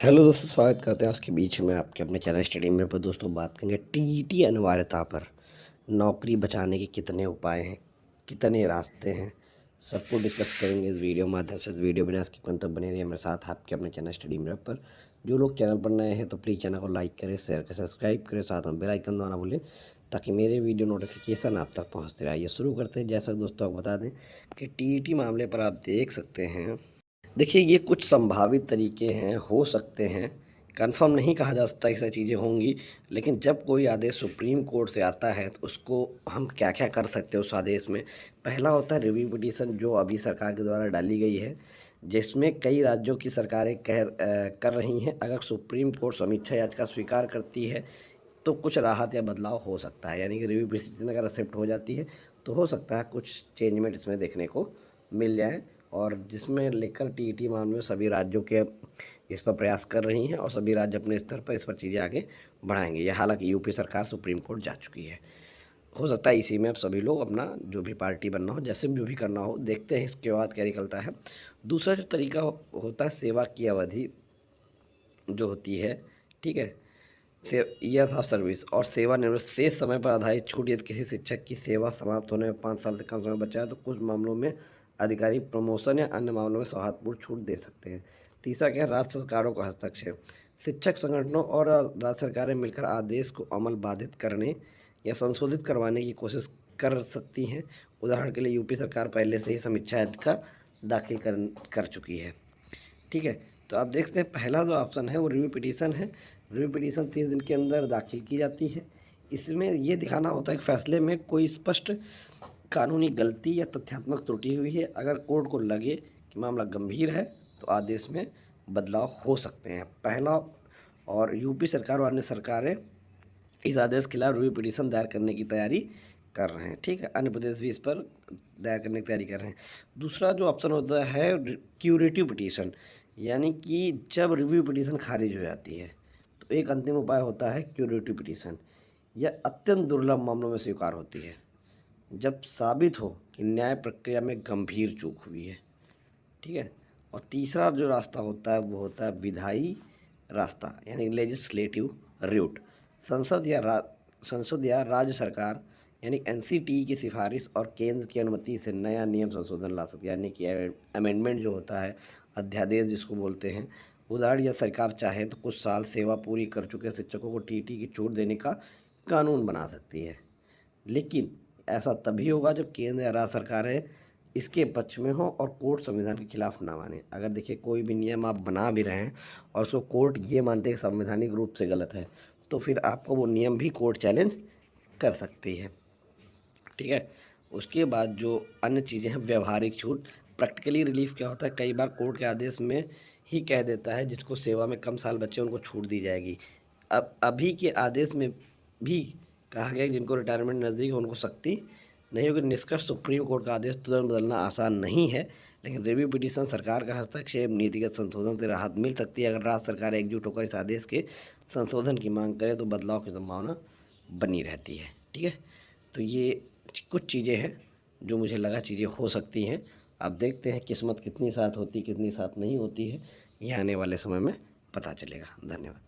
Hello दोस्तों, स्वागत करते हैं उसके बीच में आपके अपने चैनल स्टडी में। पर दोस्तों बात करेंगे टीईटी अनिवार्यता पर। नौकरी बचाने के कितने उपाय हैं, कितने रास्ते हैं, सबको डिस्कस करेंगे इस वीडियो माध्यम से। वीडियो बिना स्किप तक बने रहिए मेरे साथ आपके अपने चैनल स्टडी में पर। जो लोग चैनल पर नए हैं तो प्लीज़ चैनल को लाइक करें, शेयर करें, सब्सक्राइब करें, साथ में बेल आइकन दबाना भूलें ताकि मेरे वीडियो नोटिफिकेशन आप तक पहुँचते रहे। आइए शुरू करते हैं। जैसा दोस्तों आपको बता दें कि टीईटी मामले पर आप देख सकते हैं। देखिए, ये कुछ संभावित तरीके हैं, हो सकते हैं, कन्फर्म नहीं कहा जा सकता ऐसी चीज़ें होंगी। लेकिन जब कोई आदेश सुप्रीम कोर्ट से आता है तो उसको हम क्या क्या कर सकते हैं उस आदेश में। पहला होता है रिव्यू पिटीशन, जो अभी सरकार के द्वारा डाली गई है, जिसमें कई राज्यों की सरकारें कर रही हैं। अगर सुप्रीम कोर्ट समीक्षा याचिका स्वीकार करती है तो कुछ राहत या बदलाव हो सकता है। यानी कि रिव्यू पिटीशन अगर एक्सेप्ट हो जाती है तो हो सकता है कुछ चेंजमेंट इसमें देखने को मिल जाए, और जिसमें लेकर टीईटी मामले में सभी राज्यों के इस पर प्रयास कर रही हैं और सभी राज्य अपने स्तर पर इस पर चीज़ें आगे बढ़ाएंगे। यह हालांकि यूपी सरकार सुप्रीम कोर्ट जा चुकी है। हो सकता है इसी में अब सभी लोग अपना जो भी पार्टी बनना हो, जैसे भी करना हो, देखते हैं इसके बाद क्या निकलता है। दूसरा जो तरीका होता है, सेवा की अवधि जो होती है, ठीक है, से ईयर्स ऑफ सर्विस और सेवानिवृत्त शेष समय पर आधारित छूट। यदि किसी शिक्षक की सेवा समाप्त होने में 5 साल से कम समय बचा है तो कुछ मामलों में अधिकारी प्रमोशन या अन्य मामलों में सौहार्दपूर्ण छूट दे सकते हैं। तीसरा क्या है, राज्य सरकारों का हस्तक्षेप। शिक्षक संगठनों और राज्य सरकारें मिलकर आदेश को अमल बाधित करने या संशोधित करवाने की कोशिश कर सकती हैं। उदाहरण के लिए यूपी सरकार पहले से ही समीक्षा याचिका दाखिल कर चुकी है। ठीक है, तो आप देखते हैं पहला जो ऑप्शन है वो रिव्यू पिटीशन है। रिव्यू पिटीशन 30 दिन के अंदर दाखिल की जाती है। इसमें ये दिखाना होता है कि फैसले में कोई स्पष्ट कानूनी गलती या तथ्यात्मक त्रुटि हुई है। अगर कोर्ट को लगे कि मामला गंभीर है तो आदेश में बदलाव हो सकते हैं। पहला, और यूपी सरकार और अन्य सरकारें इस आदेश के खिलाफ रिव्यू पिटीशन दायर करने की तैयारी कर रहे हैं। ठीक है, अन्य प्रदेश भी इस पर दायर करने की तैयारी कर रहे हैं। दूसरा जो ऑप्शन होता है क्यूरेटिव पिटीशन, यानी कि जब रिव्यू पिटीशन खारिज हो जाती है तो एक अंतिम उपाय होता है क्यूरेटिव पिटीशन। यह अत्यंत दुर्लभ मामलों में स्वीकार होती है जब साबित हो कि न्याय प्रक्रिया में गंभीर चूक हुई है। ठीक है, और तीसरा जो रास्ता होता है वो होता है विधायी रास्ता, यानी लेजिस्लेटिव रूट। संसद या राज्य सरकार यानी एनसीटी की सिफारिश और केंद्र की अनुमति से नया नियम संशोधन ला सकती है, यानी कि अमेंडमेंट जो होता है, अध्यादेश जिसको बोलते हैं। उदाहरण, या सरकार चाहे तो कुछ साल सेवा पूरी कर चुके शिक्षकों को टीटी की छूट देने का कानून बना सकती है। लेकिन ऐसा तभी होगा जब केंद्र या राज्य सरकारें इसके पक्ष में हो और कोर्ट संविधान के खिलाफ ना माने। अगर देखिए कोई भी नियम आप बना भी रहे हैं और उसको कोर्ट ये मानते हैं कि संवैधानिक रूप से गलत है, तो फिर आपको वो नियम भी कोर्ट चैलेंज कर सकती है। ठीक है, उसके बाद जो अन्य चीज़ें हैं, व्यवहारिक छूट, प्रैक्टिकली रिलीफ क्या होता है, कई बार कोर्ट के आदेश में ही कह देता है जिसको सेवा में कम साल बच्चे उनको छूट दी जाएगी। अब अभी के आदेश में भी कहा गया कि जिनको रिटायरमेंट नज़दीक हो उनको सख्ती नहीं होगी। निष्कर्ष, सुप्रीम कोर्ट का आदेश तुरंत बदलना आसान नहीं है, लेकिन रिव्यू पिटीशन, सरकार का हस्तक्षेप, नीतिगत संशोधन से राहत मिल सकती है। अगर राज्य सरकार एकजुट होकर इस आदेश के संशोधन की मांग करे तो बदलाव की संभावना बनी रहती है। ठीक है, तो ये कुछ चीज़ें हैं जो मुझे लगा चीज़ें हो सकती हैं। अब देखते हैं किस्मत कितनी साथ होती, कितनी साथ नहीं होती है, ये आने वाले समय में पता चलेगा। धन्यवाद।